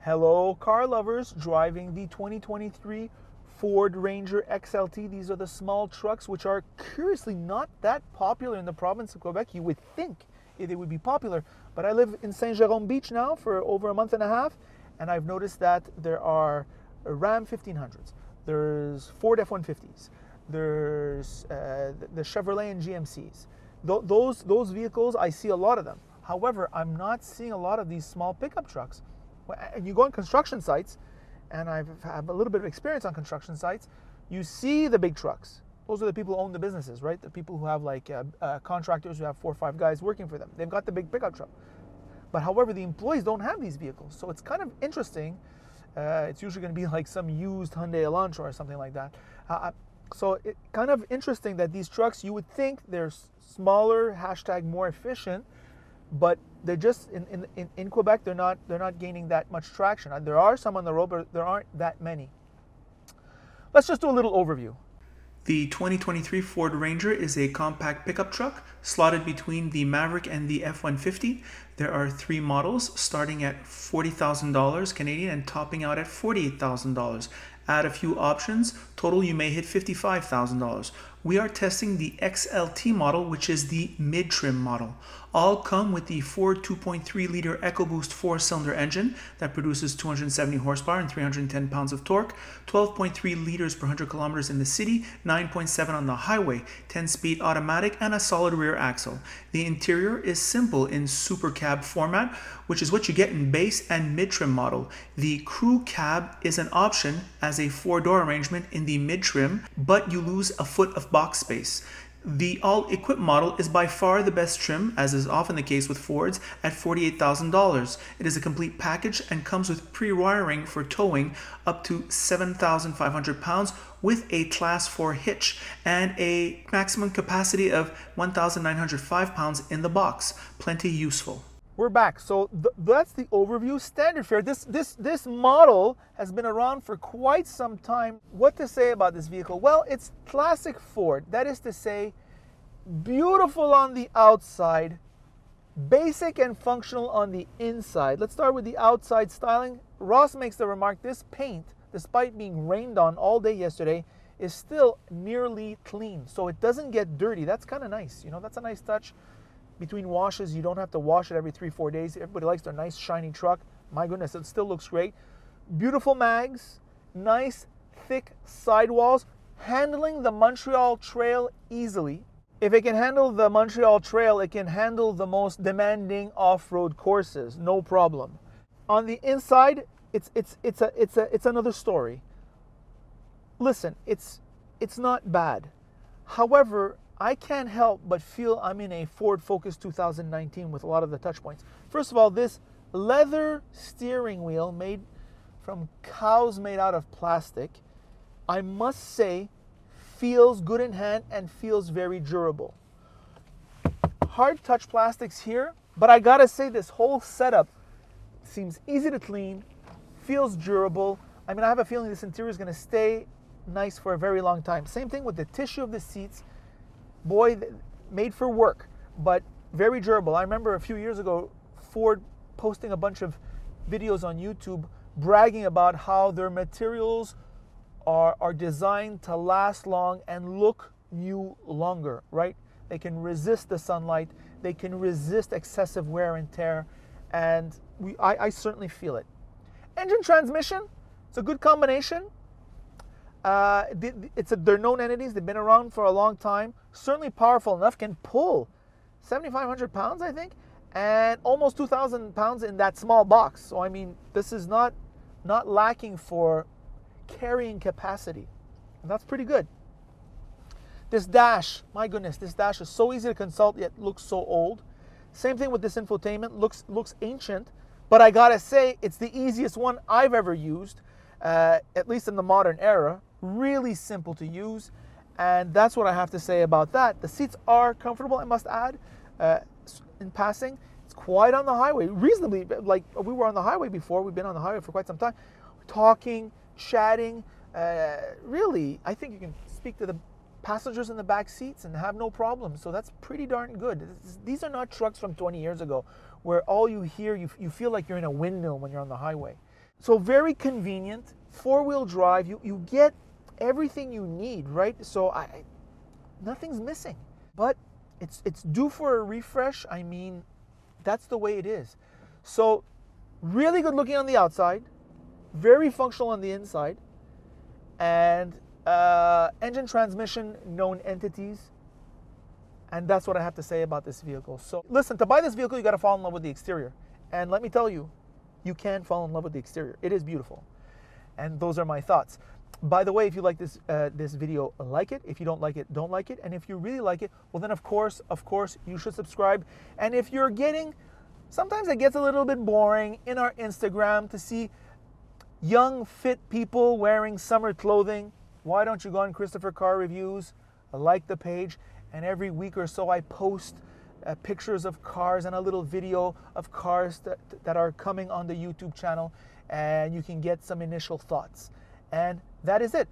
Hello, car lovers driving the 2023 Ford Ranger XLT. These are the small trucks which are curiously not that popular in the province of Quebec. You would think they would be popular, but I live in Saint-Jérôme Beach now for over a month and a half, and I've noticed that there are Ram 1500s, there's Ford F-150s, there's the Chevrolet and GMCs. Those vehicles, I see a lot of them. However, I'm not seeing a lot of these small pickup trucks. And you go on construction sites, and I have a little bit of experience on construction sites, you see the big trucks. Those are the people who own the businesses, right? The people who have like contractors who have 4 or 5 guys working for them. They've got the big pickup truck. But however, the employees don't have these vehicles. So it's kind of interesting. It's usually going to be like some used Hyundai Elantra or something like that. So it's kind of interesting that these trucks, you would think they're smaller, hashtag more efficient, but they're just in Quebec, they're not gaining that much traction. There are some on the road, but there aren't that many. Let's just do a little overview. The 2023 Ford Ranger is a compact pickup truck slotted between the Maverick and the F-150. There are 3 models starting at $40,000 Canadian and topping out at $48,000. Add a few options, total you may hit $55,000. We are testing the XLT model, which is the mid-trim model. All come with the Ford 2.3-liter EcoBoost 4-cylinder engine that produces 270 horsepower and 310 pounds of torque, 12.3 liters per 100 kilometers in the city, 9.7 on the highway, 10-speed automatic, and a solid rear axle. The interior is simple in super cab format, which is what you get in base and mid-trim model. The crew cab is an option as a 4-door arrangement in the mid-trim, but you lose a foot of box space. The all-equipped model is by far the best trim, as is often the case with Fords, at $48,000. It is a complete package and comes with pre-wiring for towing up to 7,500 pounds with a Class 4 hitch and a maximum capacity of 1,905 pounds in the box. Plenty useful. We're back. So that's the overview. Standard fare. This model has been around for quite some time. What to say about this vehicle? Well, it's classic Ford. That is to say, beautiful on the outside, basic and functional on the inside. Let's start with the outside styling. Ross makes the remark, this paint, despite being rained on all day yesterday, is still nearly clean. So it doesn't get dirty. That's kind of nice. You know, that's a nice touch. Between washes, you don't have to wash it every 3-4 days. Everybody likes their nice shiny truck. My goodness, it still looks great. Beautiful mags, nice thick sidewalls, handling the Montreal Trail easily. If it can handle the Montreal Trail, it can handle the most demanding off-road courses, no problem. On the inside, it's another story. Listen, it's not bad. However, I can't help but feel I'm in a Ford Focus 2019 with a lot of the touch points. First of all, this leather steering wheel made from cows made out of plastic, I must say, feels good in hand and feels very durable. Hard touch plastics here, but I gotta say this whole setup seems easy to clean, feels durable. I mean, I have a feeling this interior is gonna stay nice for a very long time. Same thing with the tissue of the seats. Boy, made for work, but very durable. I remember a few years ago, Ford posting a bunch of videos on YouTube bragging about how their materials are designed to last long and look new longer, right? They can resist the sunlight, they can resist excessive wear and tear, and I certainly feel it. Engine transmission, it's a good combination. They're known entities. They've been around for a long time. Certainly powerful enough. Can pull 7,500 pounds, I think, and almost 2,000 pounds in that small box. So I mean, this is not lacking for carrying capacity, and that's pretty good. This dash, my goodness, this dash is so easy to consult yet looks so old. Same thing with this infotainment. Looks ancient, but I gotta say it's the easiest one I've ever used, at least in the modern era. Really simple to use, and that's what I have to say about that. The seats are comfortable, I must add. In passing, it's quiet on the highway, reasonably, like we were on the highway before. We've been on the highway for quite some time, talking, chatting. Really, I think you can speak to the passengers in the back seats and have no problem. So that's pretty darn good. These are not trucks from 20 years ago where all you hear, you feel like you're in a windmill when you're on the highway. So very convenient, four-wheel drive. You get everything you need, right? So nothing's missing. But it's due for a refresh. I mean, that's the way it is. So really good looking on the outside, very functional on the inside, and engine, transmission, known entities. And that's what I have to say about this vehicle. So listen, to buy this vehicle, you got to fall in love with the exterior. And let me tell you, you can fall in love with the exterior. It is beautiful. And those are my thoughts. By the way, if you like this this video, like it. If you don't like it, don't like it. And if you really like it, well then of course, you should subscribe. And if you're getting, sometimes it gets a little bit boring in our Instagram to see young, fit people wearing summer clothing, why don't you go on Christopher Car Reviews, like the page, and every week or so I post pictures of cars and a little video of cars that are coming on the YouTube channel, and you can get some initial thoughts. And that is it.